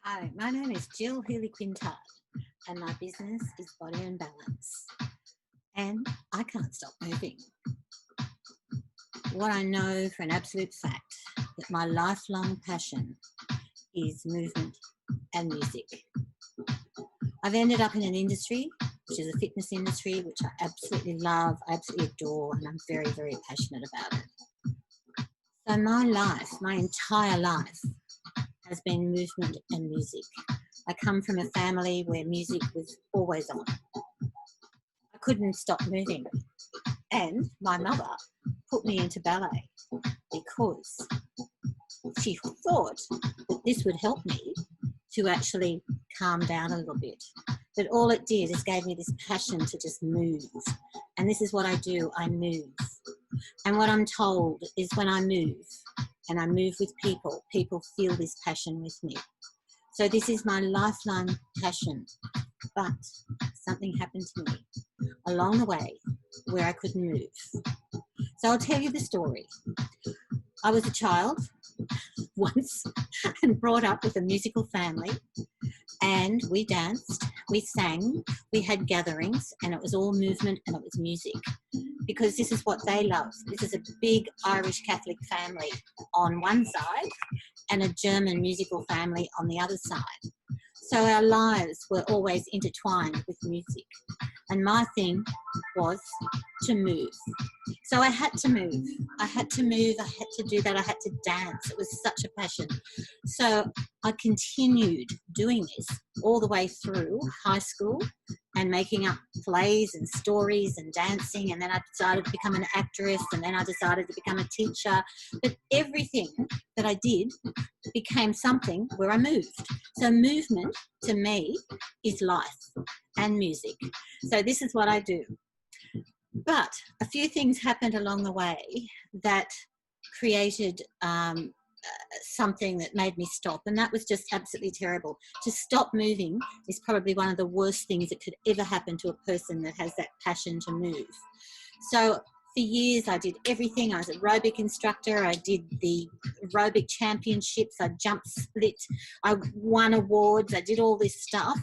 Hi, my name is Jill Healy-Quintard and my business is Body and Balance. And I can't stop moving. What I know for an absolute fact that my lifelong passion is movement and music. I've ended up in an industry, which is a fitness industry, which I absolutely love, I absolutely adore, and I'm very, very passionate about it. So my life, my entire life, has been movement and music. I come from a family where music was always on. I couldn't stop moving. And my mother put me into ballet because she thought that this would help me to actually calm down a little bit. But all it did is gave me this passion to just move. And this is what I do, I move. And what I'm told is when I move, and I move with people, people feel this passion with me. So this is my lifelong passion. But something happened to me along the way where I couldn't move. So I'll tell you the story. I was a child once and brought up with a musical family, and we danced, we sang, we had gatherings, and it was all movement and it was music, because this is what they love. This is a big Irish Catholic family on one side and a German musical family on the other side. So our lives were always intertwined with music. And my thing was to move. So I had to move. I had to move. I had to do that. I had to dance. It was such a passion. So I continued doing this all the way through high school and making up plays and stories and dancing. And then I decided to become an actress, and then I decided to become a teacher. But everything that I did became something where I moved. So movement to me is life and music. So this is what I do. But a few things happened along the way that created something that made me stop, and that was just absolutely terrible. To stop moving is probably one of the worst things that could ever happen to a person that has that passion to move. So for years I did everything. I was an aerobic instructor. I did the aerobic championships. I jumped, split. I won awards. I did all this stuff.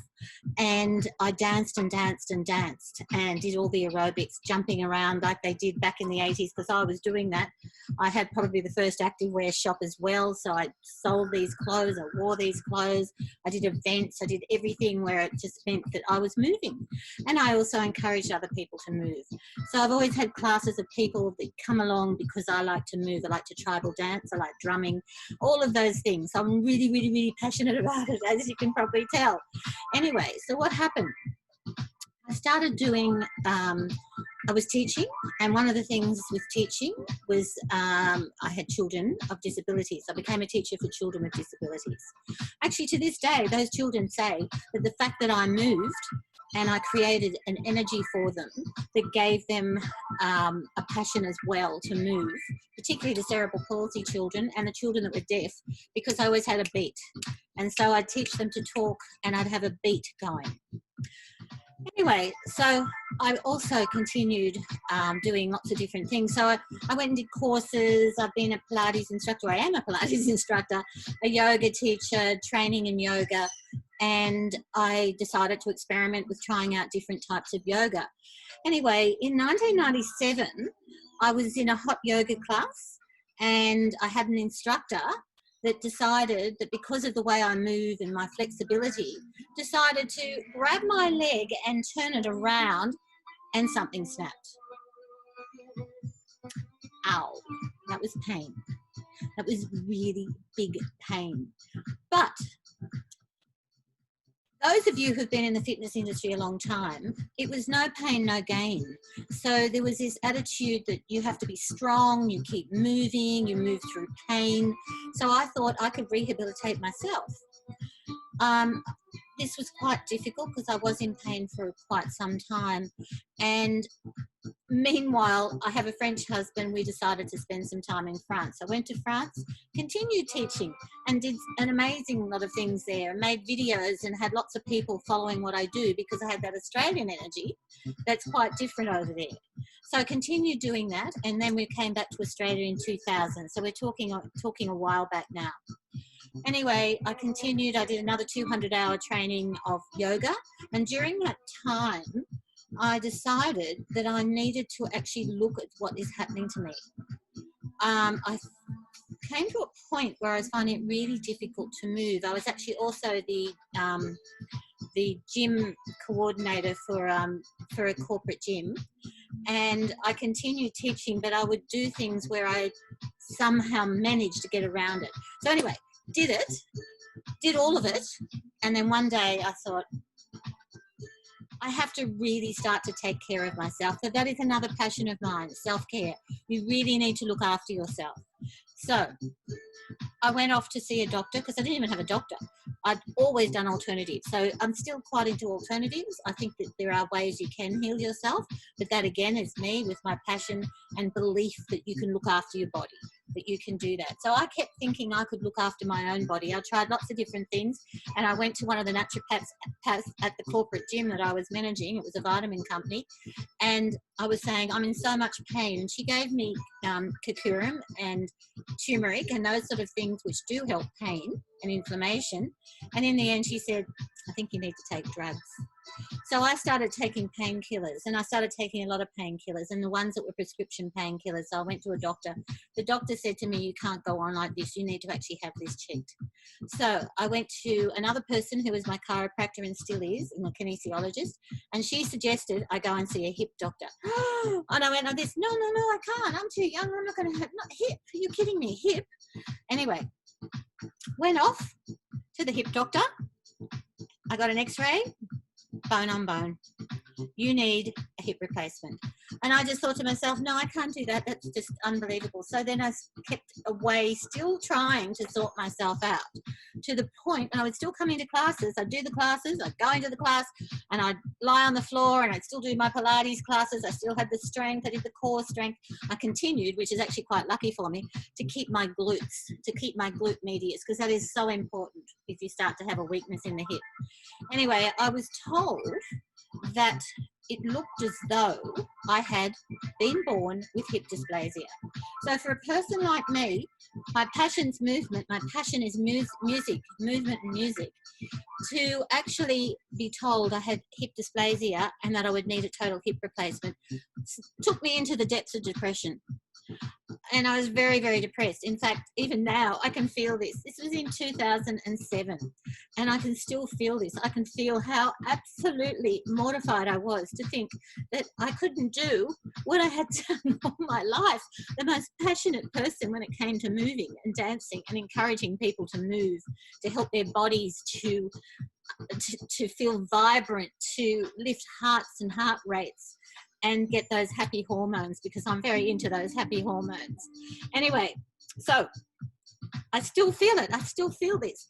And I danced and danced and danced and did all the aerobics, jumping around like they did back in the 80s, because I was doing that. I had probably the first activewear shop as well. So I sold these clothes. I wore these clothes. I did events. I did everything where it just meant that I was moving. And I also encouraged other people to move. So I've always had classes of people that come along because I like to move. I like to tribal dance. I like drumming, all of those things. So I'm really, really, really passionate about it, as you can probably tell. Anyway, so what happened? I started doing, I was teaching, and one of the things with teaching was I had children of disabilities. I became a teacher for children with disabilities. Actually, to this day, those children say that the fact that I moved and I created an energy for them that gave them a passion as well to move, particularly the cerebral palsy children and the children that were deaf, because I always had a beat. And so I'd teach them to talk and I'd have a beat going. Anyway, so I also continued doing lots of different things. So I went and did courses. I've been a Pilates instructor. I am a Pilates instructor, a yoga teacher, training in yoga. And I decided to experiment with trying out different types of yoga. Anyway, in 1997, I was in a hot yoga class, and I had an instructor that decided that because of the way I move and my flexibility, decided to grab my leg and turn it around, and something snapped. Ow, that was pain. That was really big pain. But those of you who've been in the fitness industry a long time, it was no pain, no gain. So there was this attitude that you have to be strong, you keep moving, you move through pain. So I thought I could rehabilitate myself. This was quite difficult because I was in pain for quite some time. And meanwhile, I have a French husband. We decided to spend some time in France. I went to France, continued teaching, and did an amazing lot of things there, made videos and had lots of people following what I do, because I had that Australian energy that's quite different over there. So I continued doing that, and then we came back to Australia in 2000. So we're talking a while back now. Anyway, I continued. I did another 200-hour training of yoga. And during that time, I decided that I needed to actually look at what is happening to me. I came to a point where I was finding it really difficult to move. I was actually also the gym coordinator for a corporate gym, and I continued teaching, but I would do things where I somehow managed to get around it. So anyway, did all of it, and then one day I thought, I have to really start to take care of myself. So that is another passion of mine, self-care. You really need to look after yourself. So I went off to see a doctor because I didn't even have a doctor. I'd always done alternatives. So I'm still quite into alternatives. I think that there are ways you can heal yourself, but that again is me with my passion and belief that you can look after your body, that you can do that. So I kept thinking I could look after my own body. I tried lots of different things, and I went to one of the naturopaths at the corporate gym that I was managing. It was a vitamin company, and I was saying, I'm in so much pain, and she gave me curcumin and turmeric and those sort of things which do help pain and inflammation. And in the end she said, I think you need to take drugs. So I started taking painkillers, and I started taking a lot of painkillers, and the ones that were prescription painkillers. So I went to a doctor. The doctor said to me, you can't go on like this. You need to actually have this checked. So I went to another person who was my chiropractor and still is, and a kinesiologist, and she suggested I go and see a hip doctor. And I went like this, no, I can't. I'm too young. I'm not going to have, not hip. Are you kidding me? Hip? Anyway, went off to the hip doctor. I got an x-ray. Bone on bone. You need a hip replacement. And I just thought to myself, no, I can't do that. That's just unbelievable. So then I kept away, still trying to sort myself out, to the point, and I would still come into classes. I'd do the classes, I'd go into the class, and I'd lie on the floor, and I'd still do my Pilates classes. I still had the strength. I did the core strength. I continued, which is actually quite lucky for me, to keep my glutes, to keep my glute medius, because that is so important if you start to have a weakness in the hip. Anyway, I was told that it looked as though I had been born with hip dysplasia. So for a person like me, my passion's movement, my passion is music, movement and music. To actually be told I had hip dysplasia and that I would need a total hip replacement took me into the depths of depression. And I was very, very depressed. In fact, even now, I can feel this. This was in 2007, and I can still feel this. I can feel how absolutely mortified I was to think that I couldn't do what I had done all my life. The most passionate person when it came to moving and dancing and encouraging people to move, to help their bodies to feel vibrant, to lift hearts and heart rates, and get those happy hormones, because I'm very into those happy hormones. Anyway, so I still feel it. I still feel this.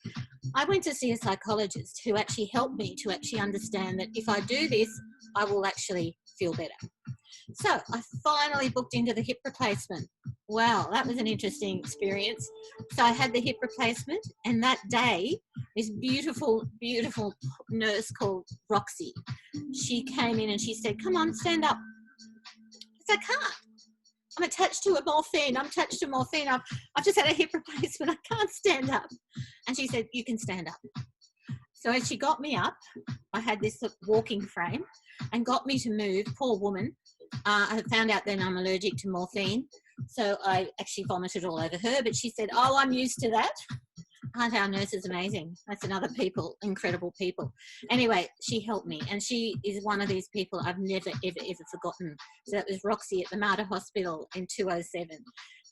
I went to see a psychologist who actually helped me to actually understand that if I do this, I will actually feel better. So I finally booked into the hip replacement. Wow, that was an interesting experience. So I had the hip replacement, and that day, this beautiful, beautiful nurse called Roxy, she came in and she said, come on, stand up. I said, I can't. I'm attached to a morphine. I'm attached to morphine. I've just had a hip replacement. I can't stand up. And she said, you can stand up. So as she got me up, I had this walking frame and got me to move. Poor woman. I found out then I'm allergic to morphine. So I actually vomited all over her. But she said, oh, I'm used to that. Aren't our nurses amazing? That's another people, incredible people. Anyway, she helped me, and she is one of these people I've never, ever, ever forgotten. So that was Roxy at the Mater Hospital in 2007.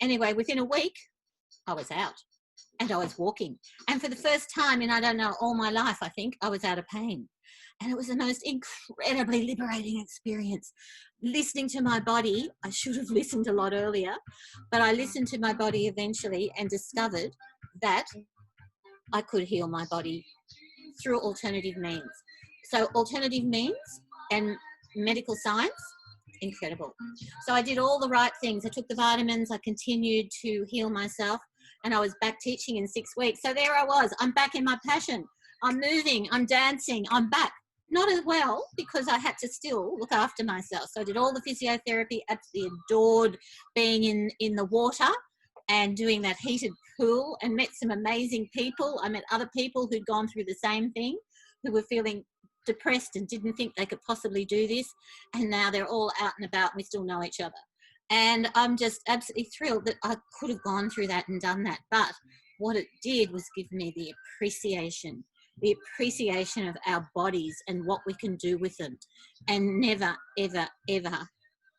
Anyway, within a week, I was out and I was walking. And for the first time in, I don't know, all my life, I think, I was out of pain. And it was the most incredibly liberating experience. Listening to my body, I should have listened a lot earlier, but I listened to my body eventually and discovered that I could heal my body through alternative means. So alternative means and medical science, incredible. So I did all the right things. I took the vitamins, I continued to heal myself, and I was back teaching in 6 weeks. So there I was, I'm back in my passion. I'm moving, I'm dancing, I'm back. Not as well, because I had to still look after myself. So I did all the physiotherapy, absolutely adored being in the water and doing that heated pool, and met some amazing people. I met other people who'd gone through the same thing, who were feeling depressed and didn't think they could possibly do this, and now they're all out and about and we still know each other. And I'm just absolutely thrilled that I could have gone through that and done that. But what it did was give me the appreciation of our bodies and what we can do with them, and never, ever, ever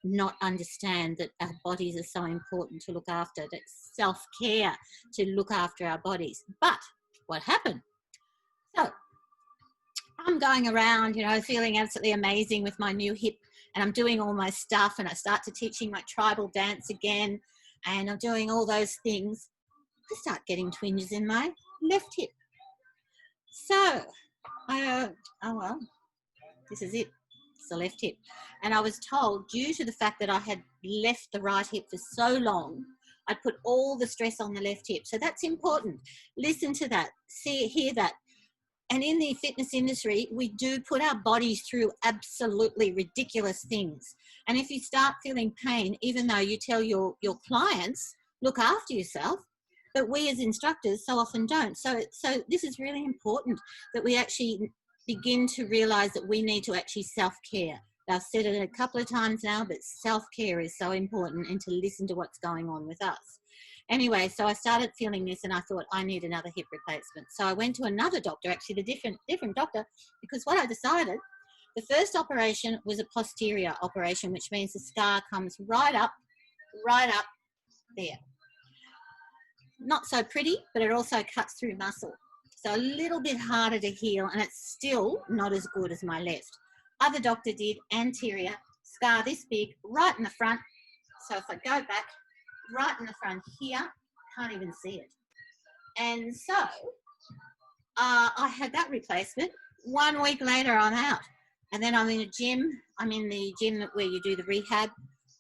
not understand that our bodies are so important to look after, that self-care to look after our bodies. But what happened? So I'm going around, you know, feeling absolutely amazing with my new hip, and I'm doing all my stuff, and I start to teaching my tribal dance again, and I'm doing all those things. I start getting twinges in my left hip. So oh well, this is it. It's the left hip. And I was told, due to the fact that I had left the right hip for so long, I'd put all the stress on the left hip. So that's important. Listen to that. Hear that. And in the fitness industry, we do put our bodies through absolutely ridiculous things. And if you start feeling pain, even though you tell your clients, look after yourself, but we as instructors so often don't. So this is really important, that we actually begin to realize that we need to actually self-care. I've said it a couple of times now, but self-care is so important, and to listen to what's going on with us. Anyway, so I started feeling this, and I thought I need another hip replacement. So I went to another doctor, actually the different doctor, because what I decided, the first operation was a posterior operation, which means the scar comes right up there. Not so pretty, but it also cuts through muscle. So a little bit harder to heal, and it's still not as good as my left. Other doctor did anterior, scar this big, right in the front. So if I go back, right in the front here, can't even see it. And so I had that replacement. 1 week later, I'm out. And then I'm in a gym. I'm in the gym where you do the rehab.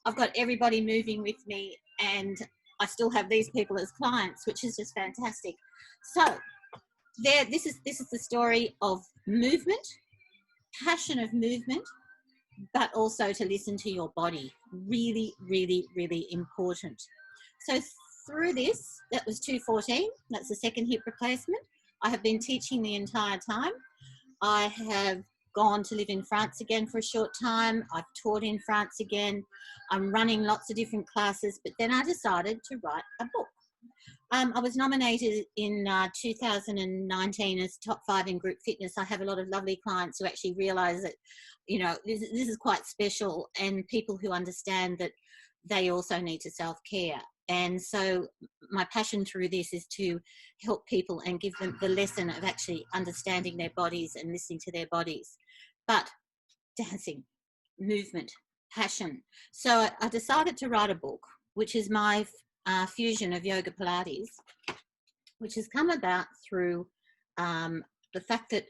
I've got everybody moving with me, and I still have these people as clients, which is just fantastic. So this is the story of movement, passion of movement, but also to listen to your body. Really, really, really important. So through this, that was 214. That's the second hip replacement. I have been teaching the entire time. I have gone to live in France again for a short time. I've taught in France again. I'm running lots of different classes, but then I decided to write a book. I was nominated in 2019 as top 5 in group fitness. I have a lot of lovely clients who actually realise that, you know, this is quite special, and people who understand that they also need to self-care. And so my passion through this is to help people and give them the lesson of actually understanding their bodies and listening to their bodies. But dancing, movement, passion. So I decided to write a book, which is my fusion of yoga Pilates, which has come about through the fact that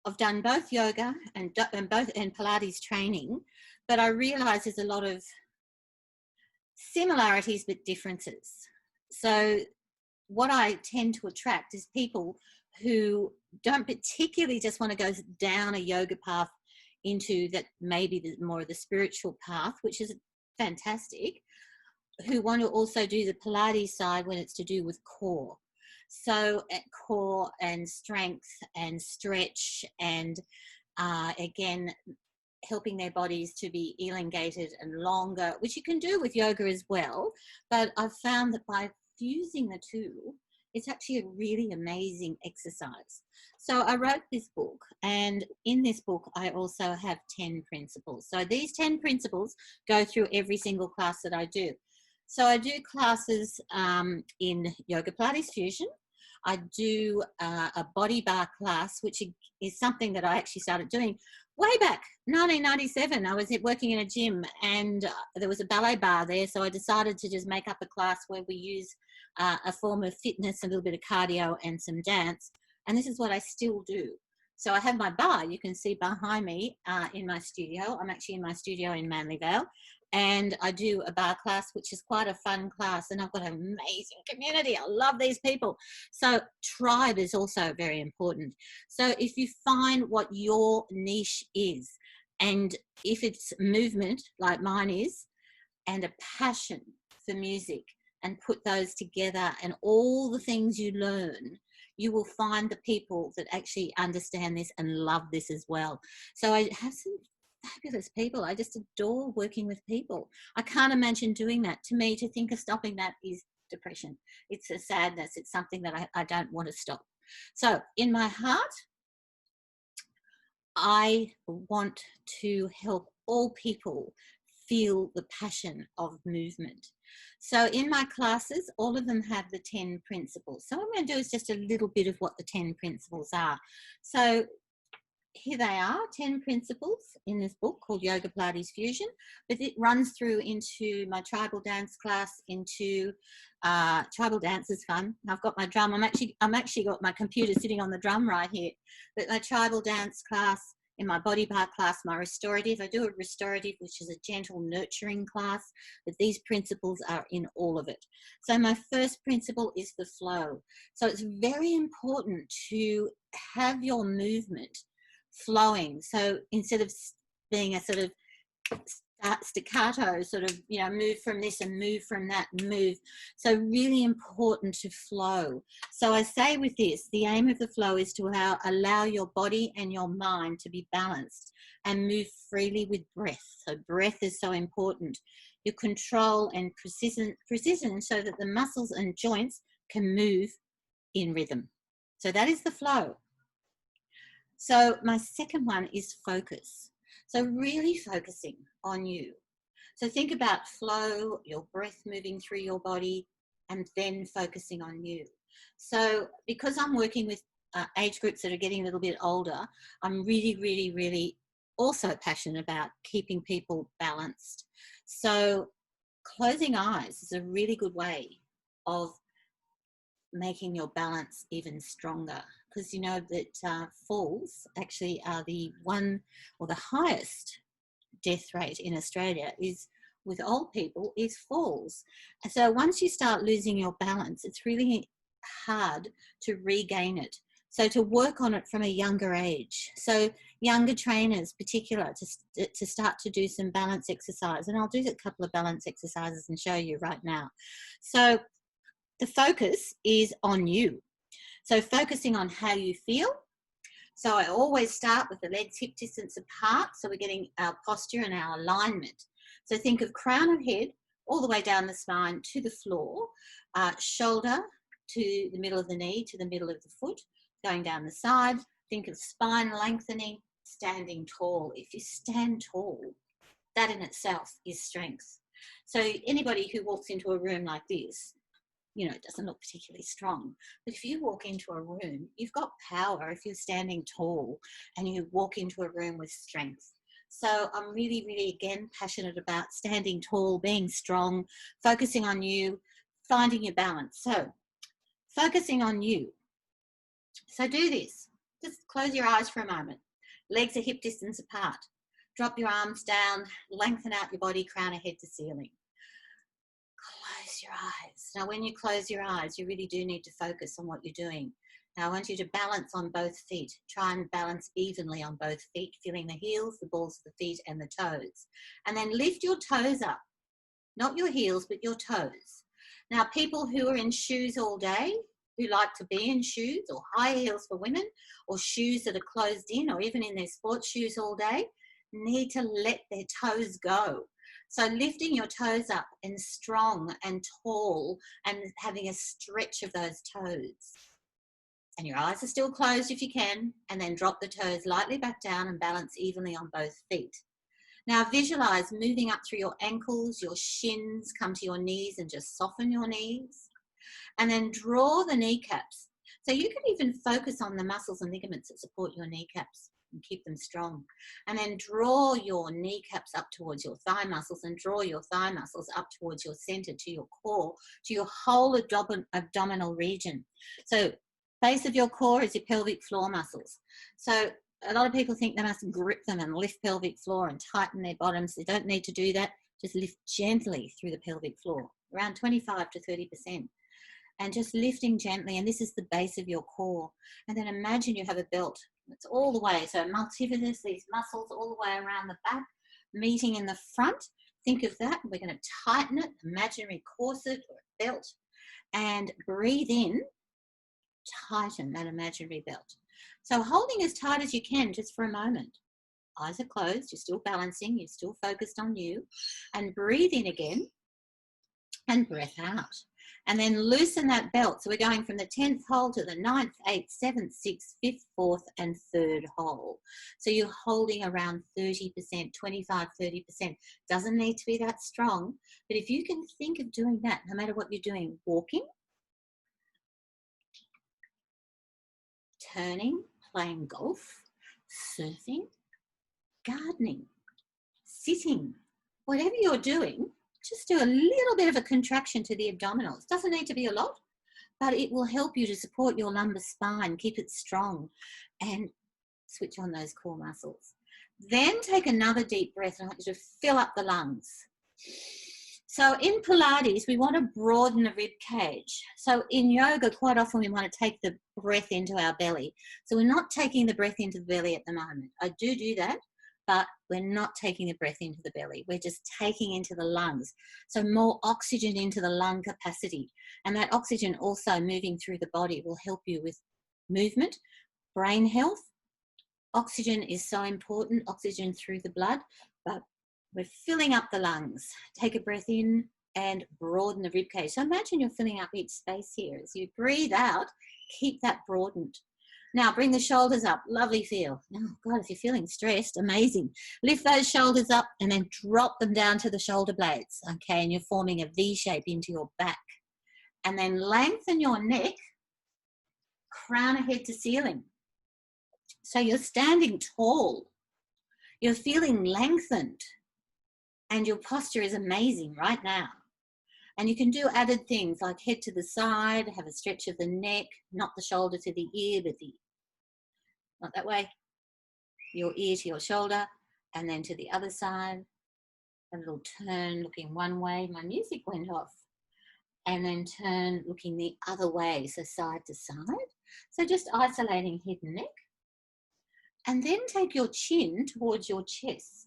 I've done both yoga and Pilates training, but I realise there's a lot of similarities but differences. So what I tend to attract is people who don't particularly just want to go down a yoga path into that, maybe more of the spiritual path, which is fantastic, who want to also do the Pilates side when it's to do with core. So at core and strength and stretch, and again, helping their bodies to be elongated and longer, which you can do with yoga as well. But I've found that by fusing the two, it's actually a really amazing exercise. So I wrote this book, and in this book, I also have 10 principles. So these 10 principles go through every single class that I do. So I do classes in Yoga Pilates Fusion. I do a body bar class, which is something that I actually started doing way back, 1997. I was working in a gym, and there was a ballet bar there. So I decided to just make up a class where we use a form of fitness, a little bit of cardio and some dance. And this is what I still do. So I have my bar, you can see behind me in my studio. I'm actually in my studio in Manly Vale. And I do a bar class, which is quite a fun class. And I've got an amazing community. I love these people. So tribe is also very important. So if you find what your niche is, and if it's movement like mine is, and a passion for music, and put those together and all the things you learn, you will find the people that actually understand this and love this as well. So I have some fabulous people. I just adore working with people. I can't imagine doing that. To me, to think of stopping that is depression. It's a sadness. It's something that I don't want to stop. So in my heart, I want to help all people feel the passion of movement. So in my classes, all of them have the 10 principles. So what I'm going to do is just a little bit of what the 10 principles are. So here they are, 10 principles in this book called Yoga Pilates Fusion, but it runs through into my tribal dance class, into tribal dance is fun. I've got my drum. I'm actually got my computer sitting on the drum right here, but my tribal dance class, in my body part class, my restorative. I do a restorative, which is a gentle nurturing class, but these principles are in all of it. So my first principle is the flow. So it's very important to have your movement flowing. So instead of being a sort of staccato, sort of, you know, move from this and move from that and move. So really important to flow. So I say with this, the aim of the flow is to allow your body and your mind to be balanced and move freely with breath. So breath is so important. Your control and precision so that the muscles and joints can move in rhythm. So that is the flow. So my second one is focus. So really focusing on you. So think about flow, your breath moving through your body, and then focusing on you. So because I'm working with age groups that are getting a little bit older, I'm really also passionate about keeping people balanced. So closing eyes is a really good way of making your balance even stronger, because you know that falls actually are the one or the highest death rate in Australia is with old people is falls. And so once you start losing your balance, it's really hard to regain it. So to work on it from a younger age. So younger trainers particular to start to do some balance exercise, and I'll do a couple of balance exercises and show you right now. So the focus is on you. So focusing on how you feel. So I always start with the legs hip distance apart. So we're getting our posture and our alignment. So think of crown of head all the way down the spine to the floor, shoulder to the middle of the knee, to the middle of the foot, going down the side. Think of spine lengthening, standing tall. If you stand tall, that in itself is strength. So anybody who walks into a room like this, you know, it doesn't look particularly strong. But if you walk into a room, you've got power if you're standing tall and you walk into a room with strength. So I'm really, again, passionate about standing tall, being strong, focusing on you, finding your balance. So focusing on you. So do this. Just close your eyes for a moment. Legs are hip distance apart. Drop your arms down, lengthen out your body, crown of head to ceiling. Close your eyes. Now, when you close your eyes, you really do need to focus on what you're doing. Now, I want you to balance on both feet. Try and balance evenly on both feet, feeling the heels, the balls of the feet, and the toes. And then lift your toes up. Not your heels, but your toes. Now, people who are in shoes all day, who like to be in shoes, or high heels for women, or shoes that are closed in, or even in their sports shoes all day, need to let their toes go. So lifting your toes up and strong and tall and having a stretch of those toes. And your eyes are still closed if you can, and then drop the toes lightly back down and balance evenly on both feet. Now visualize moving up through your ankles, your shins, come to your knees and just soften your knees. And then draw the kneecaps. So you can even focus on the muscles and ligaments that support your kneecaps and keep them strong. And then draw your kneecaps up towards your thigh muscles and draw your thigh muscles up towards your center, to your core, to your whole abdominal region. So base of your core is your pelvic floor muscles. So a lot of people think they must grip them and lift pelvic floor and tighten their bottoms. They don't need to do that. Just lift gently through the pelvic floor, around 25 to 30%. And just lifting gently, and this is the base of your core. And then imagine you have a belt. It's all the way, so multifidus, these muscles all the way around the back, meeting in the front. think of that. We're going to tighten it, imaginary corset or belt, and breathe in, tighten that imaginary belt. So holding as tight as you can just for a moment. Eyes are closed, you're still balancing, you're still focused on you. And breathe in again and breath out. And then loosen that belt. So we're going from the 10th hole to the 9th, 8th, 7th, 6th, 5th, 4th, and 3rd hole. So you're holding around 30%, 25, 30%. Doesn't need to be that strong. But if you can think of doing that, no matter what you're doing, walking, turning, playing golf, surfing, gardening, sitting, whatever you're doing, just do a little bit of a contraction to the abdominals. Doesn't need to be a lot, but it will help you to support your lumbar spine, keep it strong, and switch on those core muscles. Then take another deep breath. I want you to fill up the lungs. So in Pilates, we want to broaden the rib cage. So in yoga, quite often we want to take the breath into our belly. So we're not taking the breath into the belly at the moment. I do that, but we're not taking the breath into the belly. We're just taking into the lungs. So more oxygen into the lung capacity. And that oxygen also moving through the body will help you with movement, brain health. Oxygen is so important, oxygen through the blood, but we're filling up the lungs. Take a breath in and broaden the rib cage. So imagine you're filling up each space here. As you breathe out, keep that broadened. Now bring the shoulders up, lovely feel. Oh God, if you're feeling stressed, amazing. Lift those shoulders up and then drop them down to the shoulder blades, okay? And you're forming a V shape into your back. And then lengthen your neck, crown head to ceiling. So you're standing tall. You're feeling lengthened. And your posture is amazing right now. And you can do added things like head to the side, have a stretch of the neck, not the shoulder to the ear, but not that way, your ear to your shoulder, and then to the other side. A little turn looking one way. My music went off. And then turn looking the other way, so side to side. So just isolating head and neck. And then take your chin towards your chest.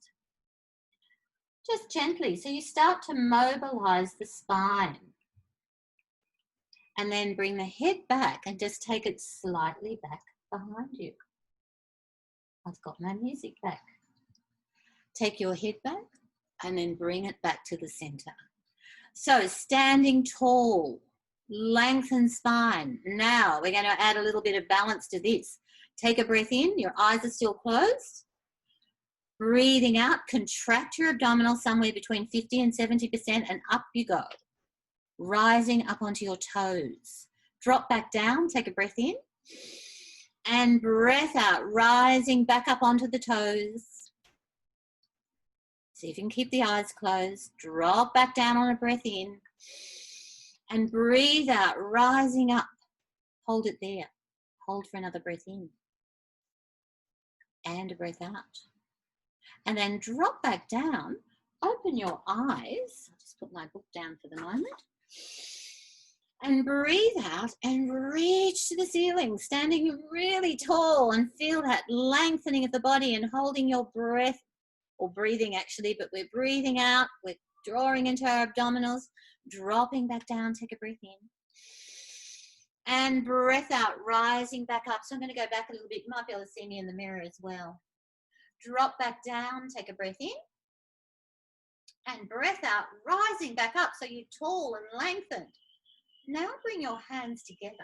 Just gently, so you start to mobilize the spine. And then bring the head back and just take it slightly back behind you. I've got my music back. Take your head back and then bring it back to the center. So standing tall, lengthen spine. Now we're going to add a little bit of balance to this. Take a breath in, your eyes are still closed. Breathing out, contract your abdominals somewhere between 50 and 70% and up you go. Rising up onto your toes. Drop back down, take a breath in. And breath out, rising back up onto the toes. See if you can keep the eyes closed. Drop back down on a breath in. And breathe out, rising up. Hold it there. Hold for another breath in. And a breath out. And then drop back down, open your eyes. I'll just put my book down for the moment. And breathe out and reach to the ceiling, standing really tall, and feel that lengthening of the body and holding your breath, or breathing actually, but we're breathing out, we're drawing into our abdominals, dropping back down, take a breath in. And breath out, rising back up. So I'm going to go back a little bit. You might be able to see me in the mirror as well. Drop back down, take a breath in. And breath out, rising back up so you're tall and lengthened. Now bring your hands together.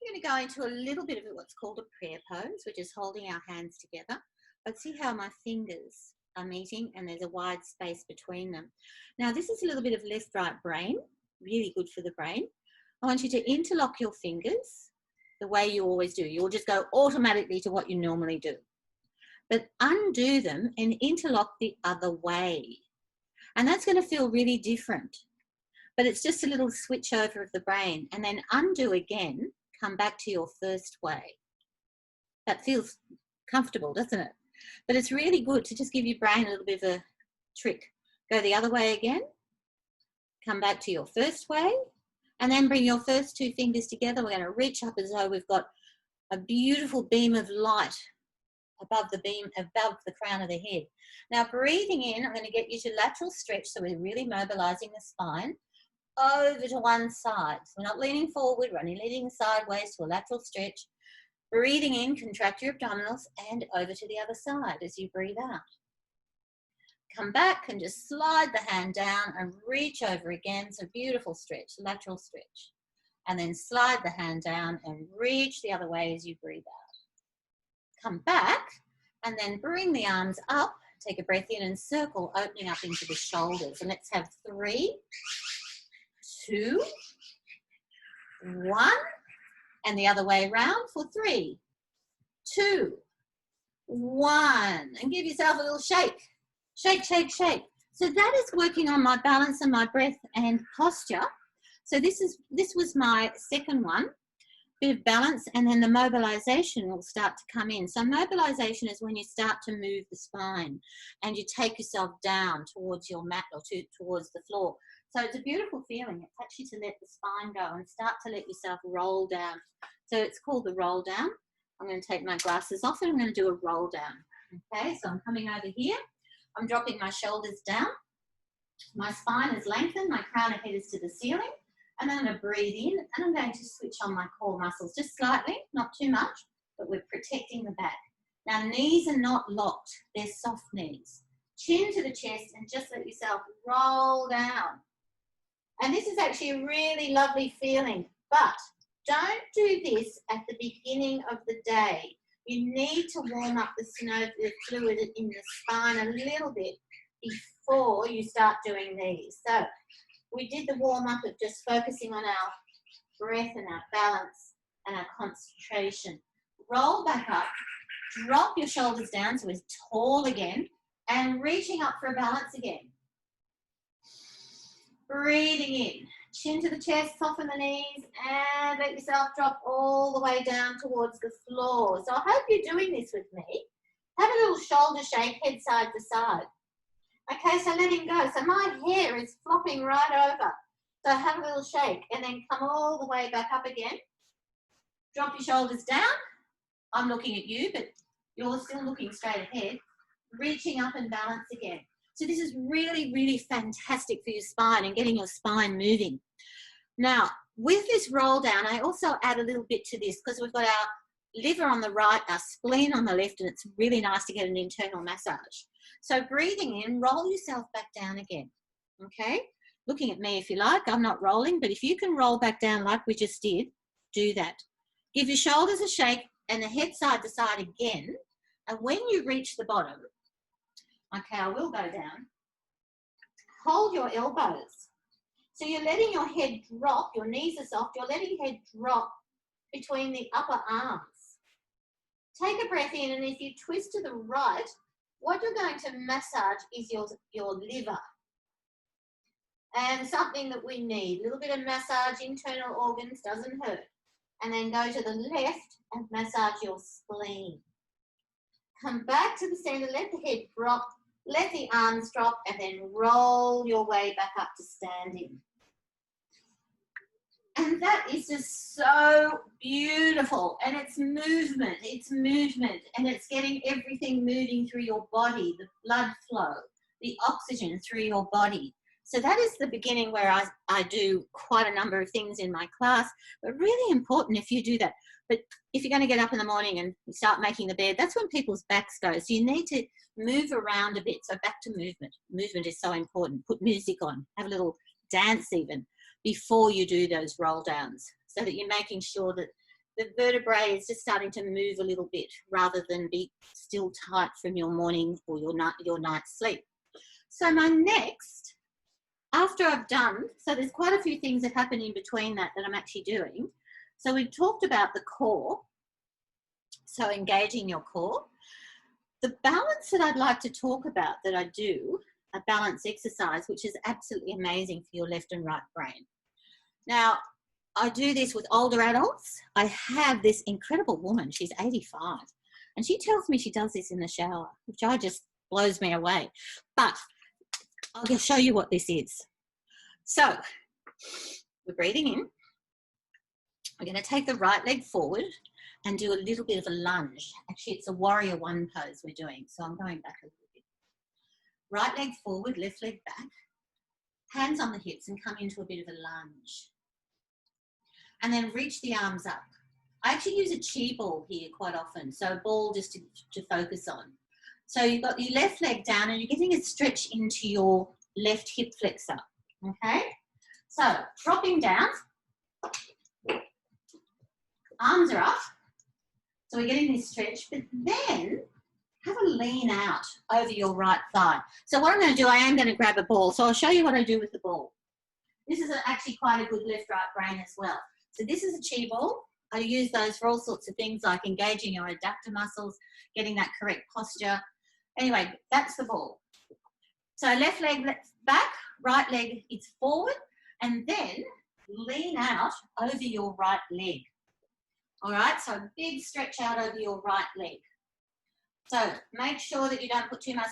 We're going to go into a little bit of what's called a prayer pose, which is holding our hands together. But see how my fingers are meeting and there's a wide space between them. Now this is a little bit of left-right brain, really good for the brain. I want you to interlock your fingers the way you always do. You'll just go automatically to what you normally do. But undo them and interlock the other way. And that's going to feel really different. But it's just a little switch over of the brain. And then undo again, come back to your first way. That feels comfortable, doesn't it? But it's really good to just give your brain a little bit of a trick. Go the other way again. Come back to your first way. And then bring your first two fingers together. We're going to reach up as though we've got a beautiful beam of light above the beam, above the crown of the head. Now, breathing in, I'm going to get you to lateral stretch, so we're really mobilizing the spine over to one side. So we're not leaning forward, we're only leaning sideways to a lateral stretch. Breathing in, contract your abdominals and over to the other side as you breathe out. Come back and just slide the hand down and reach over again. So beautiful stretch, lateral stretch. And then slide the hand down and reach the other way as you breathe out. Come back and then bring the arms up. Take a breath in and circle, opening up into the shoulders. And let's have 3, 2, 1. And the other way around for 3, 2, 1. And give yourself a little shake. Shake, shake, shake. So that is working on my balance and my breath and posture. So this was my second one. Bit of balance, and then the mobilization will start to come in. So mobilization is when you start to move the spine and you take yourself down towards your mat or towards the floor. So it's a beautiful feeling. It's actually to let the spine go and start to let yourself roll down. So it's called the roll down. I'm going to take my glasses off and I'm going to do a roll down. Okay, so I'm coming over here. I'm dropping my shoulders down. My spine is lengthened. My crown of head is to the ceiling. And I'm going to breathe in and I'm going to switch on my core muscles just slightly, not too much, but we're protecting the back. Now, knees are not locked. They're soft knees. Chin to the chest and just let yourself roll down. And this is actually a really lovely feeling, but don't do this at the beginning of the day. You need to warm up the fluid in the spine a little bit before you start doing these. So we did the warm up of just focusing on our breath and our balance and our concentration. Roll back up, drop your shoulders down so we're tall again, and reaching up for a balance again. Breathing in, chin to the chest, soften the knees, and let yourself drop all the way down towards the floor. So I hope you're doing this with me. Have a little shoulder shake, head side to side. Okay, so letting go. So my hair is flopping right over. So have a little shake and then come all the way back up again. Drop your shoulders down. I'm looking at you, but you're still looking straight ahead. Reaching up and balance again. So this is really, really fantastic for your spine and getting your spine moving. Now, with this roll down, I also add a little bit to this because we've got our liver on the right, our spleen on the left, and it's really nice to get an internal massage. So breathing in, roll yourself back down again, okay? Looking at me if you like, I'm not rolling, but if you can roll back down like we just did, do that. Give your shoulders a shake and the head side to side again. And when you reach the bottom, okay, I will go down, hold your elbows. So you're letting your head drop, your knees are soft, you're letting your head drop between the upper arms. Take a breath in, and if you twist to the right, what you're going to massage is your liver. And something that we need, a little bit of massage, internal organs, doesn't hurt. And then go to the left and massage your spleen. Come back to the center, let the head drop, let the arms drop, and then roll your way back up to standing. And that is just so beautiful. And it's movement, and it's getting everything moving through your body, the blood flow, the oxygen through your body. So that is the beginning where I do quite a number of things in my class, but really important if you do that. But if you're going to get up in the morning and start making the bed, that's when people's backs go. So you need to move around a bit. So back to movement. Movement is so important. Put music on, have a little dance even before you do those roll downs, so that you're making sure that the vertebrae is just starting to move a little bit rather than be still tight from your morning or your night's sleep. So my next, after I've done, so there's quite a few things that happen in between that I'm actually doing. So we've talked about the core, so engaging your core. The balance that I'd like to talk about that I do, a balance exercise, which is absolutely amazing for your left and right brain. Now, I do this with older adults. I have this incredible woman, she's 85, and she tells me she does this in the shower, which just blows me away. But I'll just show you what this is. So we're breathing in. We're going to take the right leg forward. and do a little bit of a lunge. Actually, it's a warrior one pose we're doing. So I'm going back a little bit. Right leg forward, left leg back. Hands on the hips and come into a bit of a lunge. And then reach the arms up. I actually use a chi ball here quite often. So a ball just to focus on. So you've got your left leg down and you're getting a stretch into your left hip flexor. Okay? So dropping down. Arms are up. So we're getting this stretch, but then have a lean out over your right thigh. So what I'm going to do, I am going to grab a ball. So I'll show you what I do with the ball. This is actually quite a good left-right brain as well. So this is a chi ball. I use those for all sorts of things like engaging your adductor muscles, getting that correct posture. Anyway, that's the ball. So left leg back, right leg is forward, and then lean out over your right leg. All right, so a big stretch out over your right leg. So make sure that you don't put too much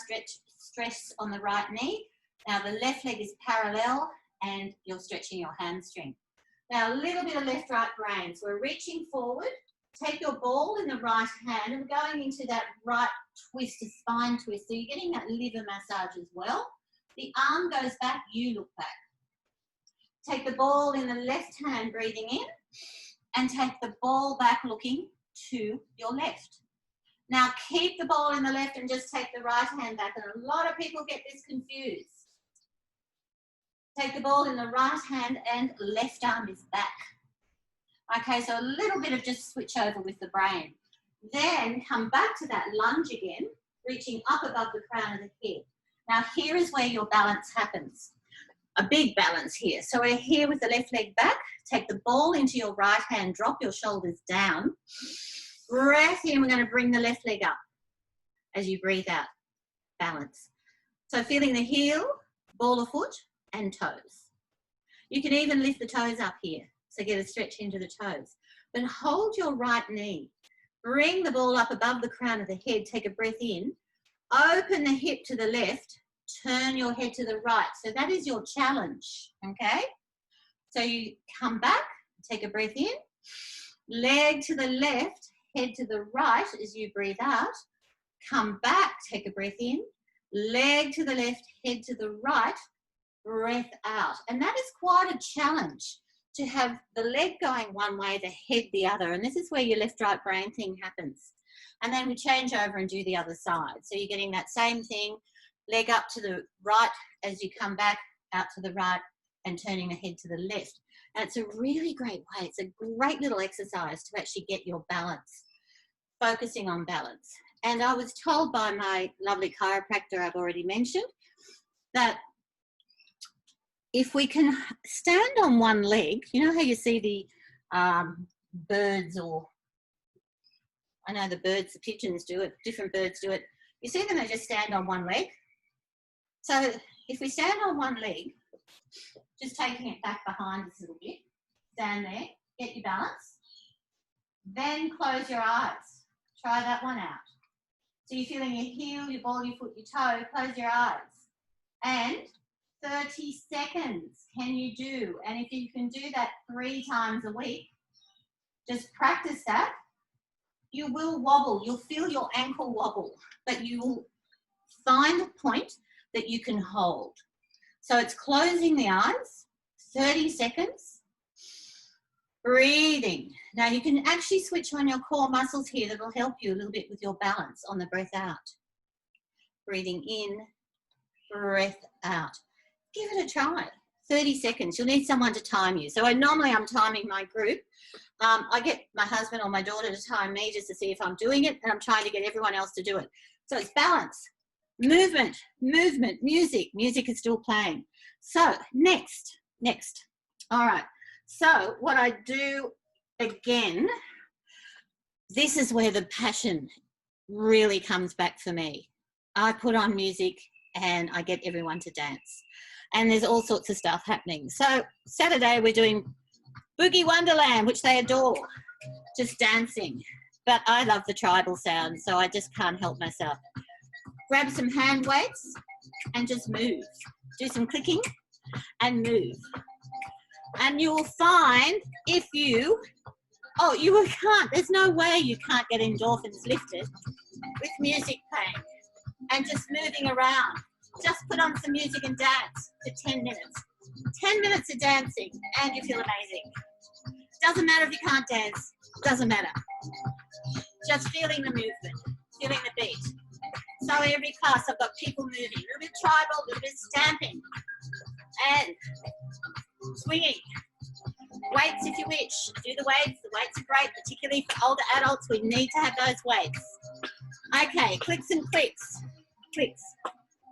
stress on the right knee. Now the left leg is parallel and you're stretching your hamstring. Now a little bit of left-right brain. So we're reaching forward. Take your ball in the right hand and going into that right twist, a spine twist. So you're getting that liver massage as well. The arm goes back, you look back. Take the ball in the left hand, breathing in, and take the ball back looking to your left. Now keep the ball in the left and just take the right hand back. And a lot of people get this confused. Take the ball in the right hand and left arm is back. Okay, so a little bit of just switch over with the brain. Then come back to that lunge again, reaching up above the crown of the head. Now here is where your balance happens. A big balance here. So we're here with the left leg back. Take the ball into your right hand, drop your shoulders down. Breath in, we're going to bring the left leg up as you breathe out. Balance. So feeling the heel, ball of foot, and toes. You can even lift the toes up here. So get a stretch into the toes. But hold your right knee. Bring the ball up above the crown of the head. Take a breath in. Open the hip to the left. Turn your head to the right. So that is your challenge, okay? So you come back, take a breath in. Leg to the left, head to the right as you breathe out. Come back, take a breath in. Leg to the left, head to the right. Breath out. And that is quite a challenge to have the leg going one way, the head the other. And this is where your left-right brain thing happens. And then we change over and do the other side. So you're getting that same thing, leg up to the right as you come back out to the right and turning the head to the left. And it's a really great way. It's a great little exercise to actually get your balance, focusing on balance. And I was told by my lovely chiropractor I've already mentioned that if we can stand on one leg, you know how you see the birds, or I know the birds, the pigeons do it, different birds do it. You see them, they just stand on one leg. So if we stand on one leg, just taking it back behind us a little bit, stand there, get your balance, then close your eyes. Try that one out. So you're feeling your heel, your ball, your foot, your toe, close your eyes. And 30 seconds can you do? And if you can do that 3 times a week, just practice that. You will wobble. You'll feel your ankle wobble, but you will find a point that you can hold. So it's closing the eyes, 30 seconds, breathing. Now you can actually switch on your core muscles here that will help you a little bit with your balance on the breath out. Breathing in, breath out. Give it a try. 30 seconds. You'll need someone to time you. So I'm timing my group. I get my husband or my daughter to time me just to see if I'm doing it, and I'm trying to get everyone else to do it. So it's balance, movement, music. Music is still playing. So next. All right. So what I do again, this is where the passion really comes back for me. I put on music and I get everyone to dance. And there's all sorts of stuff happening. So Saturday we're doing Boogie Wonderland, which they adore, just dancing. But I love the tribal sound, so I just can't help myself. Grab some hand weights and just move. Do some clicking and move. And you'll find if you Oh, you can't. There's no way you can't get endorphins lifted with music playing and just moving around. Just put on some music and dance for 10 minutes. 10 minutes of dancing and you feel amazing. Doesn't matter if you can't dance. Doesn't matter. Just feeling the movement, feeling the beat. So every class I've got people moving, a little bit tribal, a little bit stamping, and swinging. Weights if you wish. Do the weights. The weights are great, particularly for older adults. We need to have those weights. Okay, clicks and clicks. Clicks.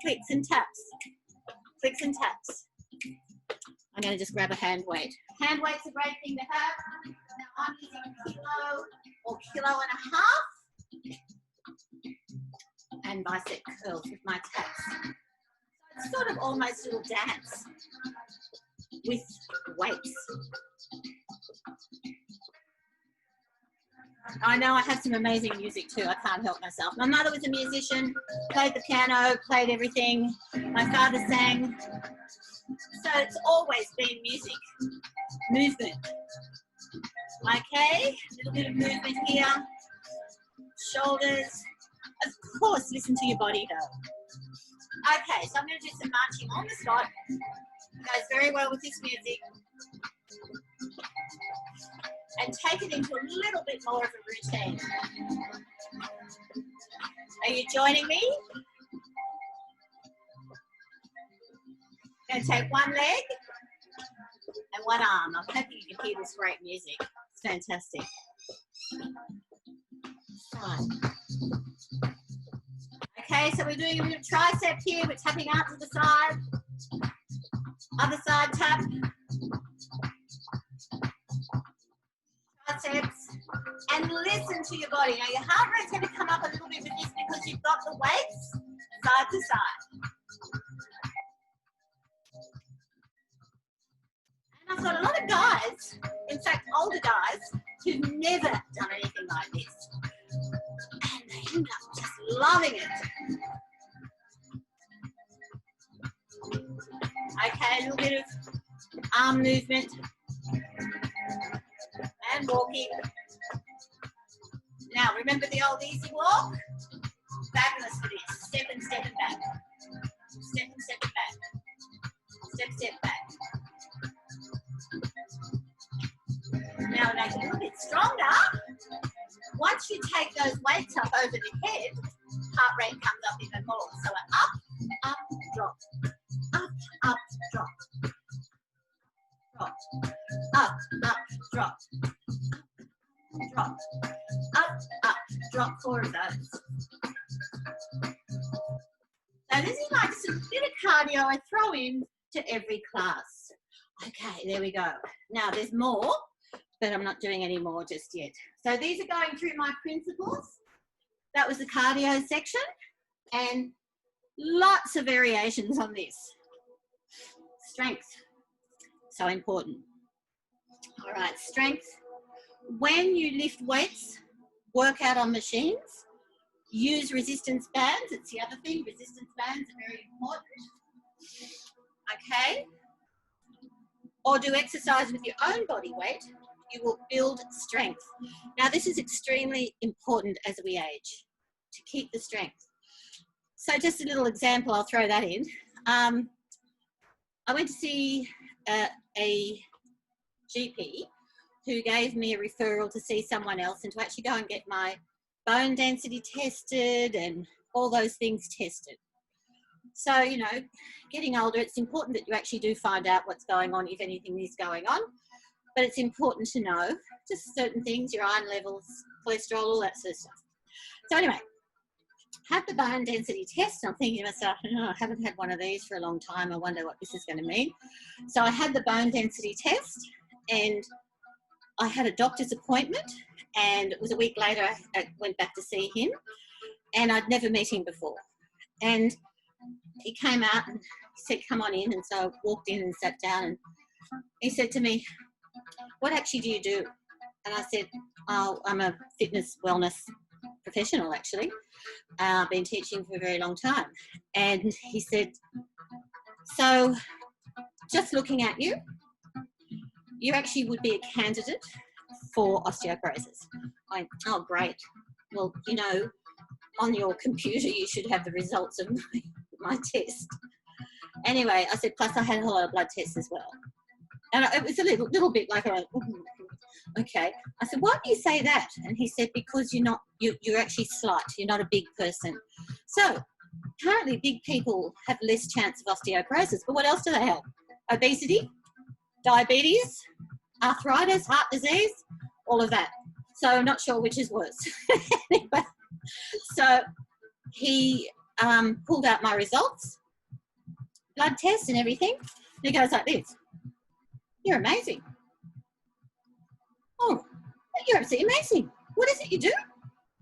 Clicks and taps. Clicks and taps. I'm going to just grab a hand weight. Hand weight's a great thing to have. Now I'm using a kilo or kilo and a half. And bicep curls with my taps. So it's sort of almost a little dance with weights. I know I have some amazing music too. I can't help myself. My mother was a musician, played the piano, played everything. My father sang. So it's always been music, movement. Okay, a little bit of movement here. Shoulders. Of course, listen to your body though. Okay, so I'm going to do some marching on the spot. It goes very well with this music. And take it into a little bit more of a routine. Are you joining me? I'm going to take one leg and one arm. I'm hoping you can hear this great music. It's fantastic. Fine. Okay, so we're doing a little tricep here. We're tapping out to the side. Other side tap. Triceps. And listen to your body. Now your heart rate's going to come up a little bit with this because you've got the weights side to side. And I've got a lot of guys, in fact older guys, who've never done anything like this. And they end up just loving it. Okay, a little bit of arm movement and walking. Now remember the old easy walk? Fabulous for this. Step and back. Step and back. Step back. Now to make it a little bit stronger, once you take those weights up over the head, heart rate comes up even more. So up, drop. Up, drop. Drop. Up, drop. Drop. Up, drop. 4 of those. So this is like some bit of cardio I throw in to every class. Okay, there we go. Now there's more, but I'm not doing any more just yet. So these are going through my principles. That was the cardio section, and lots of variations on this. Strength, so important. All right, strength. When you lift weights, work out on machines, use resistance bands. It's the other thing, resistance bands are very important. Okay. Or do exercise with your own body weight. You will build strength. Now, this is extremely important as we age, to keep the strength. So just a little example, I'll throw that in. I went to see a GP who gave me a referral to see someone else and to actually go and get my bone density tested and all those things tested. So, you know, getting older, it's important that you actually do find out what's going on, if anything is going on. But it's important to know just certain things, your iron levels, cholesterol, all that sort of stuff. So anyway, had the bone density test. I'm thinking to myself, oh, I haven't had one of these for a long time. I wonder what this is going to mean. So I had the bone density test and I had a doctor's appointment, and it was a week later I went back to see him, and I'd never met him before. And he came out and said, come on in. And so I walked in and sat down, and he said to me, what actually do you do? And I said, oh, I'm a fitness wellness professional, actually. I've been teaching for a very long time. And he said, so just looking at you, you actually would be a candidate for osteoporosis. I went, oh, great. Well, you know, on your computer, you should have the results of my test. Anyway, I said, plus I had a lot of blood tests as well. And it was a little bit like, okay. I said, why do you say that? And he said, because you're actually slight. You're not a big person. So apparently big people have less chance of osteoporosis. But what else do they have? Obesity, diabetes, arthritis, heart disease, all of that. So I'm not sure which is worse. Anyway, so he pulled out my results, blood tests and everything. And he goes like this, you're amazing. Oh, you're absolutely amazing. What is it you do?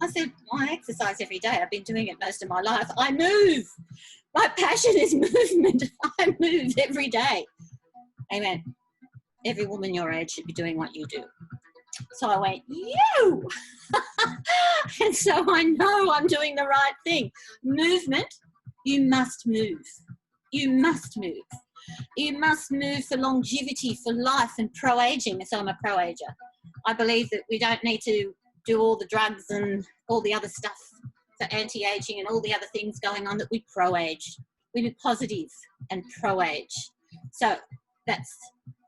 I said, well, I exercise every day. I've been doing it most of my life. I move. My passion is movement. I move every day. Amen. Every woman your age should be doing what you do. So I went, you! And so I know I'm doing the right thing. Movement, you must move. You must move. You must move for longevity, for life and pro-aging. So I'm a pro-ager. I believe that we don't need to do all the drugs and all the other stuff for anti-aging and all the other things going on, that we pro-age. We be positive and pro-age. So that's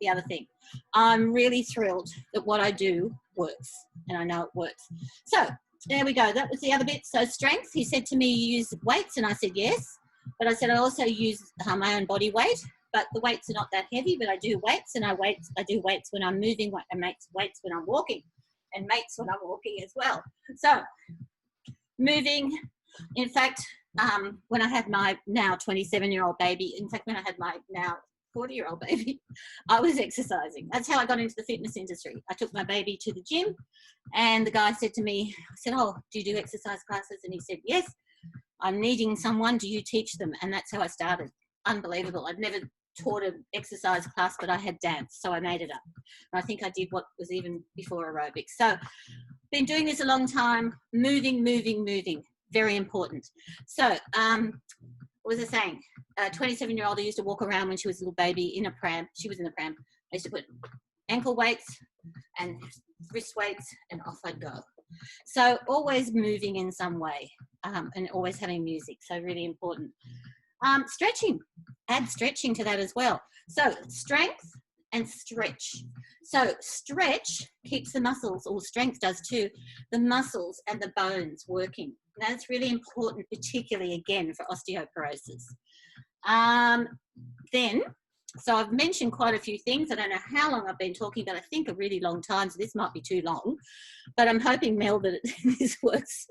the other thing. I'm really thrilled that what I do works, and I know it works. So there we go. That was the other bit. So strength, he said to me, you use weights, and I said yes. But I said I also use my own body weight, but the weights are not that heavy, but I do weights, and I do weights when I'm moving, I make weights when I'm walking, and mates when I'm walking as well. So moving, in fact, when I had my now 27-year-old baby, in fact, when I had my now 40-year-old baby, I was exercising. That's how I got into the fitness industry. I took my baby to the gym, and the guy said to me, I said, oh, do you do exercise classes? And he said, yes, I'm needing someone. Do you teach them? And that's how I started. Unbelievable. I'd never taught an exercise class, but I had dance, so I made it up. And I think I did what was even before aerobics. So been doing this a long time. Moving. Very important. So what was I saying? A 27-year-old who used to walk around when she was a little baby in a pram. She was in a pram. I used to put ankle weights and wrist weights, and off I'd go. So always moving in some way, and always having music. So really important. Stretching. Add stretching to that as well. So strength and stretch. So stretch keeps the muscles, or strength does too, the muscles and the bones working. That's really important, particularly again for osteoporosis. Then, so I've mentioned quite a few things. I don't know how long I've been talking, but I think a really long time, so this might be too long. But I'm hoping, Mel, that this works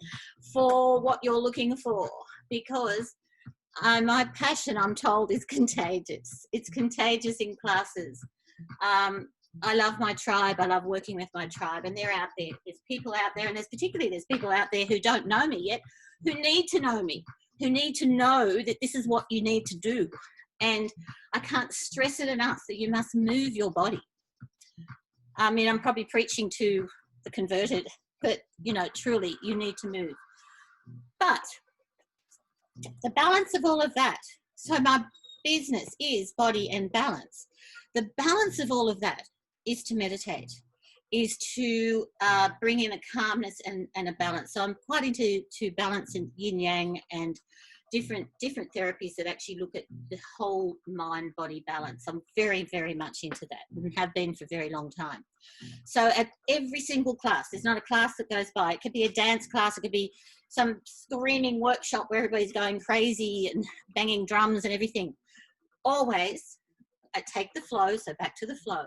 for what you're looking for, because my passion, I'm told, is contagious. It's contagious in classes. I love my tribe. I love working with my tribe, and they're out there. There's people out there, and there's people out there who don't know me yet, who need to know me, who need to know that this is what you need to do. And I can't stress it enough that you must move your body. I mean, I'm probably preaching to the converted, but, you know, truly, you need to move. But the balance of all of that, so my business is body and balance. The balance of all of that is to meditate, is to bring in a calmness and a balance. So I'm quite into balance and yin yang and different therapies that actually look at the whole mind body balance. I'm very, very much into that, and have been for a very long time. So at every single class, there's not a class that goes by. It could be a dance class, it could be some screaming workshop where everybody's going crazy and banging drums and everything. Always I take the flow, so back to the flow.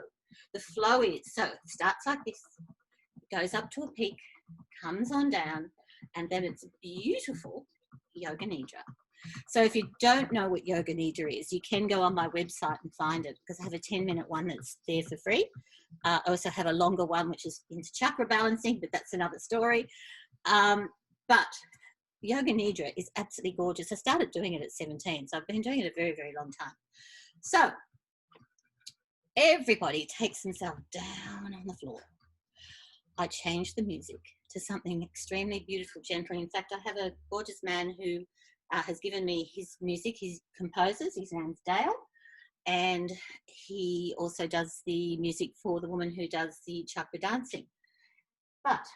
The flow is, so it starts like this, goes up to a peak, comes on down, and then it's beautiful Yoga Nidra. So if you don't know what Yoga Nidra is, you can go on my website and find it, because I have a 10-minute one that's there for free. I also have a longer one, which is into chakra balancing, but that's another story. But Yoga Nidra is absolutely gorgeous. I started doing it at 17, so I've been doing it a very, very long time. So everybody takes themselves down on the floor. I changed the music to something extremely beautiful, gentle. In fact, I have a gorgeous man who has given me his music. He composes. His name's Dale, and he also does the music for the woman who does the chakra dancing. but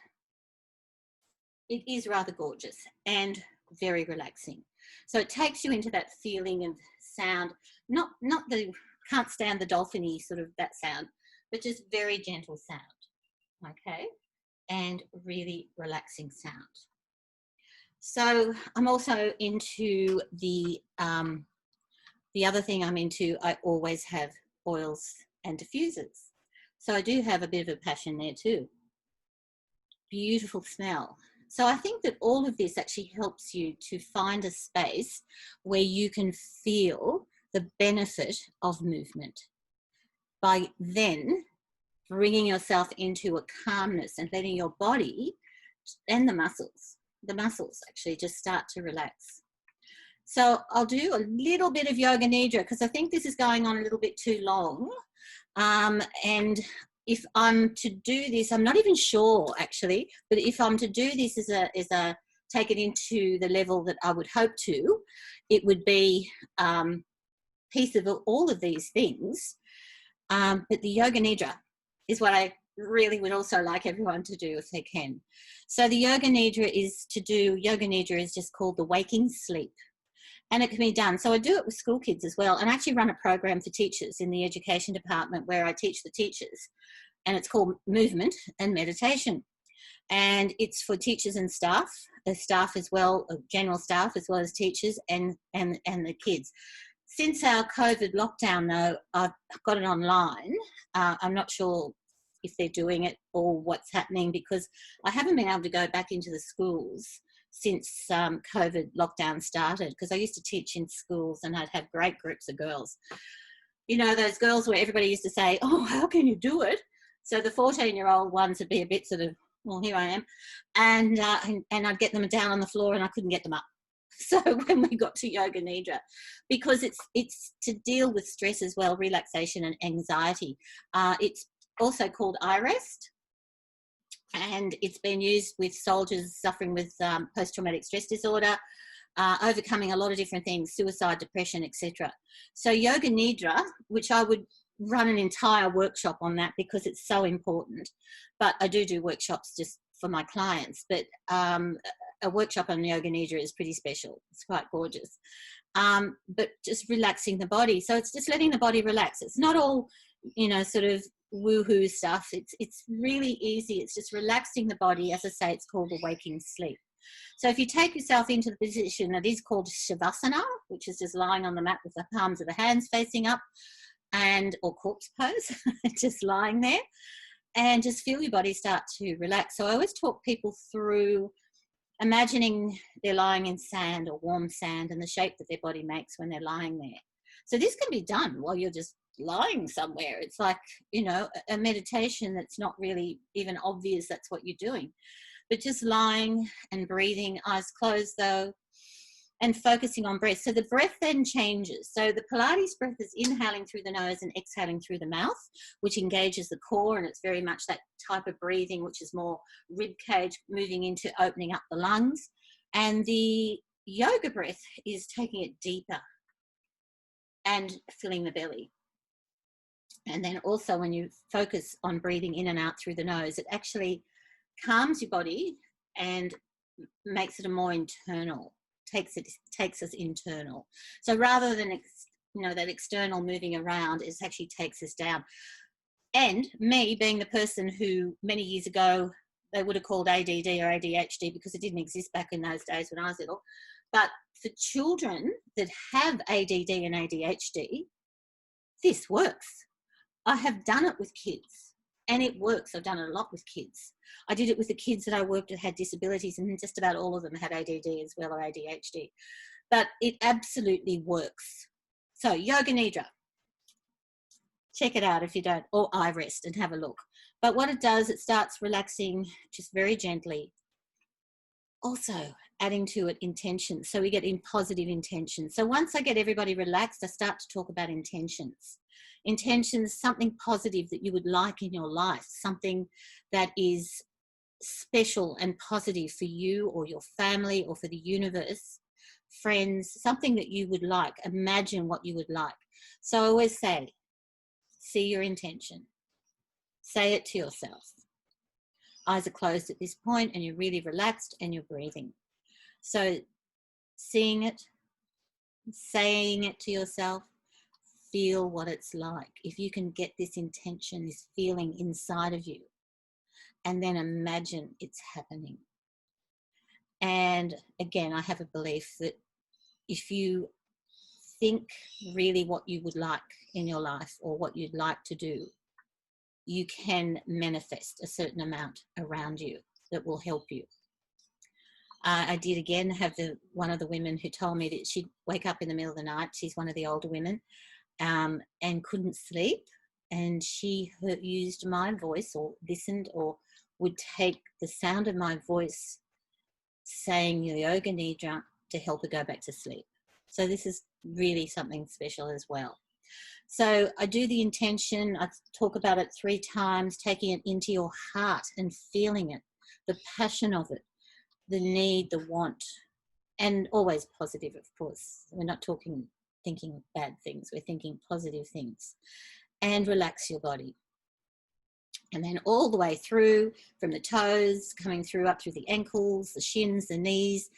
it is rather gorgeous and very relaxing. So it takes you into that feeling of sound, not the, can't stand the dolphiny sort of that sound, but just very gentle sound, okay, and really relaxing sound. So I'm also into the other thing I'm into, I always have oils and diffusers. So I do have a bit of a passion there too. Beautiful smell. So I think that all of this actually helps you to find a space where you can feel the benefit of movement by then bringing yourself into a calmness and letting your body and the muscles actually just start to relax. So I'll do a little bit of yoga nidra because I think this is going on a little bit too long. And if I'm to do this, I'm not even sure actually, but if I'm to do this as a take it into the level that I would hope to, it would be piece of all of these things. But the yoga nidra is what I really would also like everyone to do if they can. So the yoga nidra is just called the waking sleep. And it can be done. So I do it with school kids as well. And I actually run a program for teachers in the education department where I teach the teachers. And it's called Movement and Meditation. And it's for teachers and staff as well, general staff as well as teachers and the kids. Since our COVID lockdown, though, I've got it online. I'm not sure if they're doing it or what's happening because I haven't been able to go back into the schools since COVID lockdown started, because I used to teach in schools and I'd have great groups of girls. You know, those girls where everybody used to say, oh, how can you do it? So the 14-year-old ones would be a bit sort of, well, here I am. And I'd get them down on the floor and I couldn't get them up. So when we got to yoga nidra, because it's to deal with stress as well, relaxation and anxiety. It's also called eye rest. And it's been used with soldiers suffering with post-traumatic stress disorder, overcoming a lot of different things, suicide, depression, etc. So yoga nidra, which I would run an entire workshop on that because it's so important, but I do workshops just for my clients, but a workshop on yoga nidra is pretty special. It's quite gorgeous. But just relaxing the body. So it's just letting the body relax. It's not all, you know, sort of woohoo stuff. It's really easy. It's just relaxing the body. As I say, it's called the waking sleep. So if you take yourself into the position that is called Shavasana, which is just lying on the mat with the palms of the hands facing up, or corpse pose, just lying there, and just feel your body start to relax. So I always talk people through imagining they're lying in sand or warm sand and the shape that their body makes when they're lying there. So this can be done while you're just lying somewhere. It's like, you know, a meditation that's not really even obvious that's what you're doing, but just lying and breathing, eyes closed though, and focusing on breath. So the breath then changes. So the Pilates breath is inhaling through the nose and exhaling through the mouth, which engages the core, and it's very much that type of breathing, which is more rib cage, moving into opening up the lungs. And the yoga breath is taking it deeper and filling the belly. And then also when you focus on breathing in and out through the nose, it actually calms your body and makes it a more internal, takes us internal. So rather than, you know, that external moving around, it actually takes us down. And me being the person who many years ago, they would have called ADD or ADHD because it didn't exist back in those days when I was little. But for children that have ADD and ADHD, this works. I have done it with kids and it works. I've done it a lot with kids. I did it with the kids that I worked with had disabilities, and just about all of them had ADD as well, or ADHD. But it absolutely works. So yoga nidra, check it out if you don't, or eye rest and have a look. But what it does, it starts relaxing just very gently. Also adding to it intention. So we get in positive intention. So once I get everybody relaxed, I start to talk about intentions. Intentions, something positive that you would like in your life, something that is special and positive for you or your family or for the universe, friends, something that you would like. Imagine what you would like. So I always say, see your intention. Say it to yourself. Eyes are closed at this point and you're really relaxed and you're breathing. So seeing it, saying it to yourself, feel what it's like. If you can get this intention, this feeling inside of you, and then imagine it's happening. And again, I have a belief that if you think really what you would like in your life or what you'd like to do, you can manifest a certain amount around you that will help you. I did again have one of the women who told me that she'd wake up in the middle of the night. She's one of the older women, and couldn't sleep. And she used my voice or listened or would take the sound of my voice saying the yoga nidra to help her go back to sleep. So this is really something special as well. So I do the intention, I talk about it 3 times, taking it into your heart and feeling it, the passion of it, the need, the want, and always positive, of course. We're not thinking bad things, we're thinking positive things. And relax your body. And then all the way through, from the toes, coming through up through the ankles, the shins, the knees,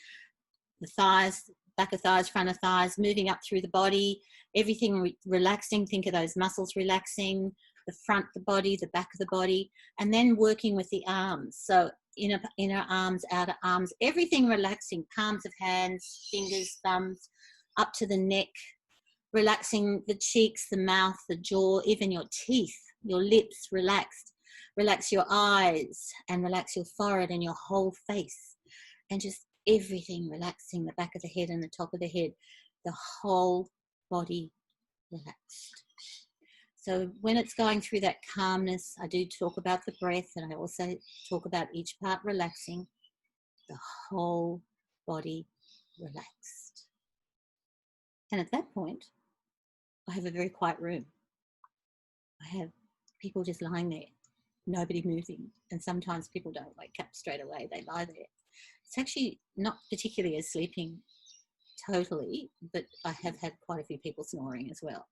the thighs, back of thighs, front of thighs, moving up through the body, everything relaxing. Think of those muscles relaxing, the front of the body, the back of the body, and then working with the arms. So inner arms, outer arms, everything relaxing, palms of hands, fingers, thumbs, up to the neck, relaxing the cheeks, the mouth, the jaw, even your teeth, your lips relaxed. Relax your eyes and relax your forehead and your whole face, and just everything relaxing, the back of the head and the top of the head, the whole body relaxed. So when it's going through that calmness, I do talk about the breath, and I also talk about each part relaxing, the whole body relaxed. And at that point, I have a very quiet room. I have people just lying there, nobody moving. And sometimes people don't wake up straight away, they lie there. It's actually not particularly as sleeping totally, but I have had quite a few people snoring as well.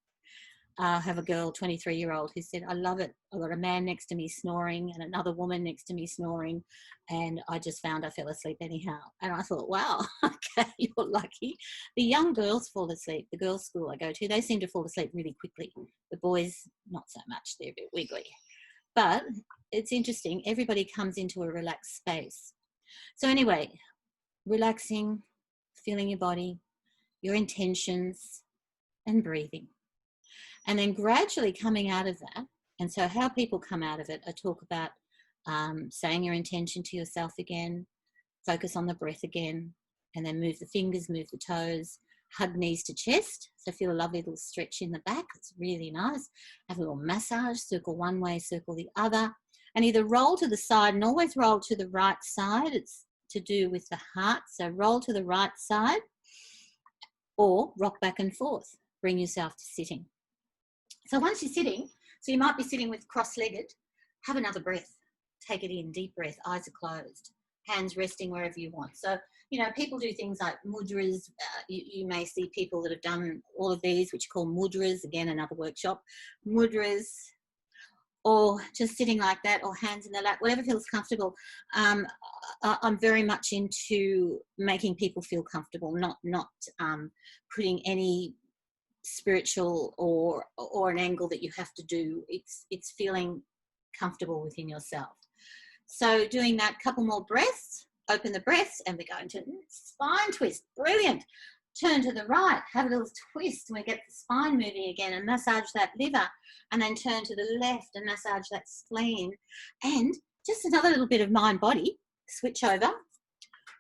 I have a girl, 23-year-old, who said, I love it. I've got a man next to me snoring and another woman next to me snoring, and I just found I fell asleep anyhow. And I thought, wow, okay, you're lucky. The young girls fall asleep. The girls' school I go to, they seem to fall asleep really quickly. The boys, not so much. They're a bit wiggly. But it's interesting. Everybody comes into a relaxed space. So anyway, relaxing, feeling your body, your intentions, and breathing. And then gradually coming out of that. And so how people come out of it, I talk about saying your intention to yourself again, focus on the breath again, and then move the fingers, move the toes, hug knees to chest. So feel a lovely little stretch in the back. It's really nice. Have a little massage, circle one way, circle the other. And either roll to the side, and always roll to the right side. It's to do with the heart. So roll to the right side or rock back and forth. Bring yourself to sitting. So once you're sitting, so you might be sitting with cross-legged, have another breath. Take it in, deep breath, eyes are closed, hands resting wherever you want. So, people do things like mudras. You may see people that have done all of these, which are called mudras, again, another workshop. Mudras, or just sitting like that, or hands in the lap, whatever feels comfortable. I'm very much into making people feel comfortable, not putting any spiritual or an angle that you have to do. It's feeling comfortable within yourself. So doing that, couple more breaths, open the breaths, and we're going to spine twist. Brilliant. Turn to the right, have a little twist, and we get the spine moving again, and massage that liver, and then turn to the left and massage that spleen. And just another little bit of mind body, switch over,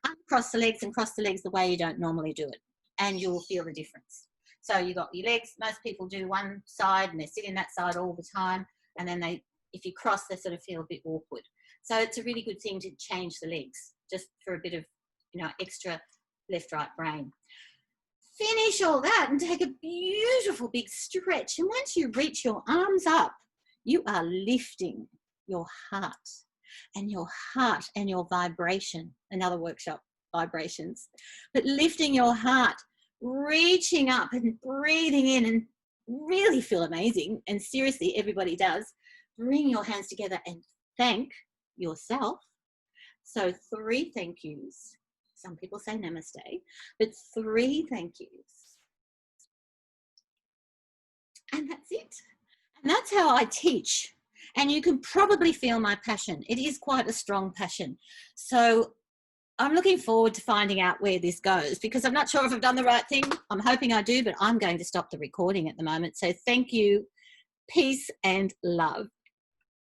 uncross the legs and cross the legs the way you don't normally do it, and you'll feel the difference. So you've got your legs, most people do one side and they're sitting that side all the time. And then if you cross, they sort of feel a bit awkward. So it's a really good thing to change the legs just for a bit of, extra left, right brain. Finish all that and take a beautiful big stretch. And once you reach your arms up, you are lifting your heart and your vibration. Another workshop, vibrations. But lifting your heart, reaching up and breathing in, and really feel amazing. And seriously, everybody does. Bring your hands together and thank yourself. So 3 thank yous. Some people say namaste, but 3 thank yous. And that's it. And that's how I teach. And you can probably feel my passion. It is quite a strong passion. So I'm looking forward to finding out where this goes, because I'm not sure if I've done the right thing. I'm hoping I do, but I'm going to stop the recording at the moment. So thank you. Peace and love.